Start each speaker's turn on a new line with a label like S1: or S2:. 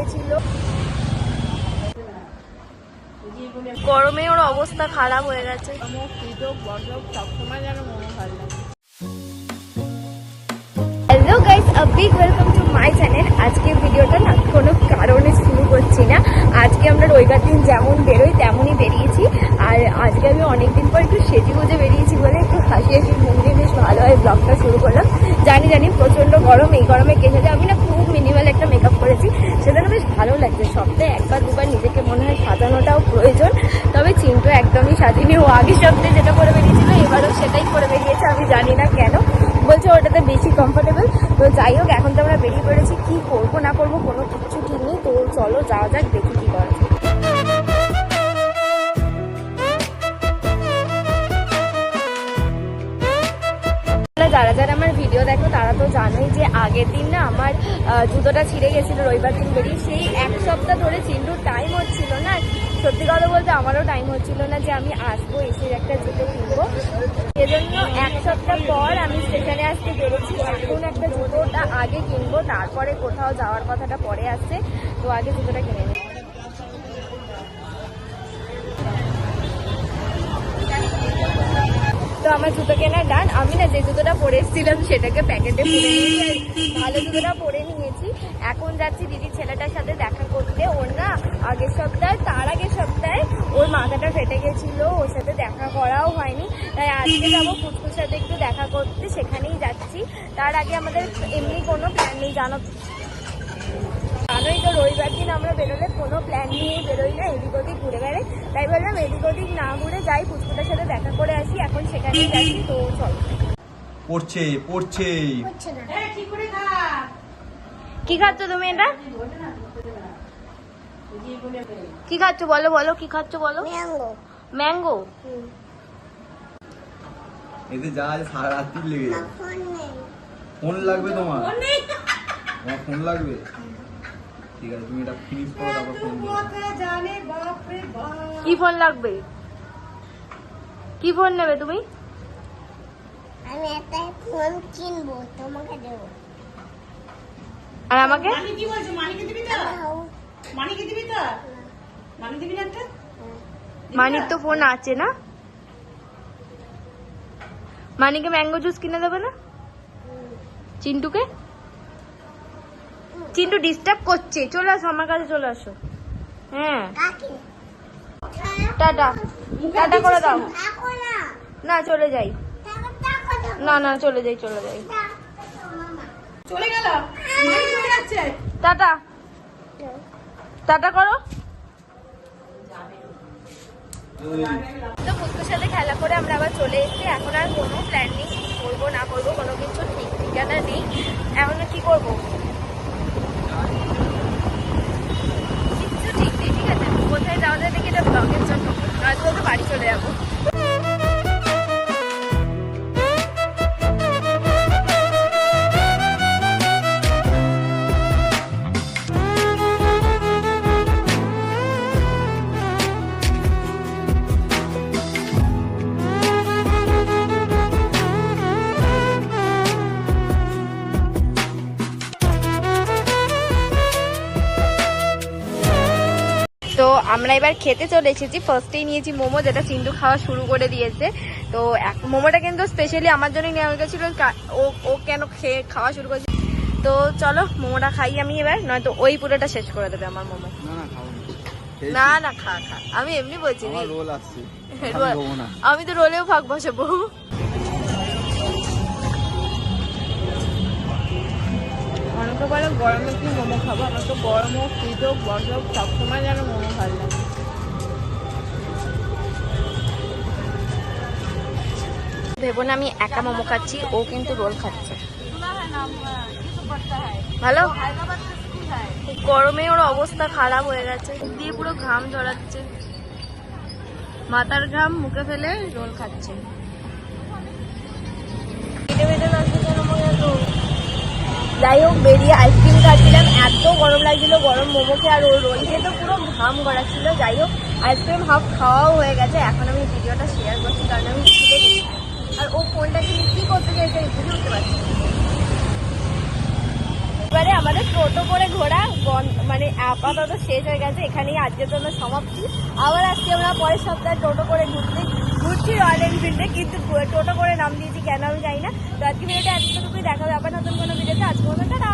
S1: গেছিল, গরমে ওর অবস্থা খারাপ হয়ে গেছে। Hello guys, a big welcome to my channel. আজকে ভিডিওটা না কোনো কারণে শুরু করছি না। আজকে আমরা রবিবার দিন যেমন বেরোই তেমনই বেরিয়েছি। আর আজকে আমি অনেকদিন পর একটু সেজে গুজে বেরিয়েছি বলে একটু হাসি হাসি মুখ দিয়ে বেশ ভালোভাবে ব্লগটা শুরু করলাম। জানি প্রচণ্ড গরম, এই গরমে কে সাজে। আমি না খুব মিনিমাল একটা মেকআপ করেছি, সেটা না বেশ ভালো লাগছে। সপ্তাহে একবার দুবার নিজেকে মনে হয় সাজানোটাও প্রয়োজন। তবে চিন্টু একদমই সাজিনি, ও আগের সপ্তাহে যেটা করে বেরিয়েছিল এবারও সেটাই করে বেরিয়েছে। আমি জানি না কেন, বলছে ওটাতে বেশি কমফোর্টেবল। তো যাই হোক, এখন তো আমরা বেরিয়ে পড়েছি। কি করবো না করবো কোনো কিছু ঠিক নেই। তো চলো যাওয়া যাক, দেখি কি করা যায়। যারা যারা আমার ভিডিও দেখো তারা তো জানোই যে আগের দিন না আমার জুতোটা ছিঁড়ে গেছিলো রবিবার দিন বেরিয়ে। সেই এক সপ্তাহ ধরে চিন্টুর টাইম হচ্ছিল না। সত্যি কথা বলতে আমারও টাইম হচ্ছিল না যে আমি আসবো, এসে একটা জুতো কিনবো। সেজন্য এক সপ্তাহ পর আমি স্টেশনে আসতে পেরেছি। এখন একটা জুতোটা আগে কিনবো, তারপরে কোথাও যাওয়ার কথাটা পরে আসছে। তো আগে জুতোটা কিনে নিই। তো আমার জুতো কেনা ডান। আমি না যে জুতোটা পরে এসেছিলাম সেটাকে প্যাকেটে পরে নিয়েছি, ভালো জুতোটা পরে নিয়েছি। এখন যাচ্ছি দিদির ছেলেটার সাথে দেখা করতে। ওর না আগের সপ্তাহে, তার আগের সপ্তাহে ওর মাথাটা ফেটে গেছিল, ওর সাথে দেখা করাও হয়নি। তাই আজকে যাবো ফুচকুর সাথে একটু দেখা করতে, সেখানেই যাচ্ছি। তার আগে আমাদের এমনি কোনো প্ল্যান নেই, জানোই তো রবিবার দিন আমরা বেরোলে কোনো প্ল্যান নিয়েই বেরোই না, এদিক ওদিক ঘুরে বেড়াই। তাই বললাম এদিক ওদিক না ঘুরে যাই, ফুচকুটার সাথে দেখা করে আসি। এখন সেখানেই যাচ্ছি, তো চল।
S2: পড়ছে
S1: কি খাচ্ছ তুমি? এটা কি খাচ্ছ বলো বলো, কি খাচ্ছ বলো? ম্যাঙ্গো।
S2: এতে যা আছে সারা রাত্রি লেগে যাবে। ফোন লাগবে তোমার? ফোন লাগবে? ঠিক আছে, তুমি এটা ফিনিশ করো, তারপর ফোন করো।
S1: কি ফোন লাগবে? কি ফোন নেবে তুমি?
S3: আমি একটা ফোন কিনবো, তোমাকে দেবো।
S1: আর আমাকে?
S4: কি বলছো? মানিকে দিবি তো? মানিকে দিবি তো? মানি দিবি না একটা?
S1: মানিক তো ফোন আছে না। মানিকে ম্যাঙ্গো জুস কিনে দেবে না? চিন্টুকে? চিন্টু ডিস্টার্ব করছে, চলে আসো আমার কাছে, চলে আসো। হ্যাঁ, টাটা টাটা করে দাও। না চলে যাই, না চলে যাই।
S4: চলে গেল, মানি চলে যাচ্ছে।
S1: টাটা টাটা করো। তো ফুচকুর সাথে খেলা করে আমরা আবার চলে এসেছি। এখন আর কোনো প্ল্যান নেই, কি করবো না করবো কোনো কিছু ঠিক ঠিকানা নেই। এখন কি করবো কিছু ঠিক নেই। ঠিক আছে, কোথায় যাওয়া যায় দেখি, এটা ব্লগের জন্য, নয়তো তো বাড়ি চলে যাবো। তো আমরা এবার খেতে চলে এসেছি। ফার্স্টেই নিয়েছি মোমো, যেটা চিন্টু খাওয়া শুরু করে দিয়েছে। তো মোমোটা কিন্তু স্পেশালি আমার জন্যই নেওয়া গেছিলো, ও কেন খাওয়া শুরু করেছে। তো চলো মোমোটা খাই আমি এবার, নয়তো ওই পুরোটা শেষ করে দেবে আমার মোমো। না খা, আমি এমনি বলছি। আমি তো রোলেও ভাগ বসাবো। অনেকে বলে গরমে কি মোমো খাবো, আমার তো গরম হোক শীত হোক বরফ হোক সবসময় যেন মোমো ভালো লাগে। ভেবো না আমি একা মোমো খাচ্ছি, ও কিন্তু রোল খাচ্ছে। ভালো, গরমে ওর অবস্থা খারাপ হয়ে গেছে, দিয়ে পুরো ঘাম ঝরাচ্ছে, মাথার ঘাম মুখে ফেলে রোল খাচ্ছে। যাই হোক, বেরিয়ে আইসক্রিম খাচ্ছিলাম, এত গরম লাগছিল, গরম মোমো খেয়ে আর ওর রোল খেয়ে তো পুরো ঘাম গড়াচ্ছিল। যাই হোক, আইসক্রিম হাফ খাওয়াও হয়ে গেছে। এখন আমি ভিডিওটা শেয়ার করছি কারণ আমি শিখে গেছি। আর ও ফোনটাকে কি করতে চাইছে বুঝে উঠতে পারছি। এবারে আমাদের টোটো করে ঘোরা মানে আপাতত শেষ হয়ে গেছে, এখানেই আজকের জন্য সমাপ্তি। আবার আজকে আমরা পরের সপ্তাহে টোটো করে ঘুরছি রয়্যাল এনফিল্ডে, কিন্তু টোটো করে নাম দিয়েছি কেন আমি জানি না। তো আজকে ভিডিওটা এতটুকুই, দেখা হবে আবার নতুন কোনো ভিডিওতে। আজকে মতো টাটা।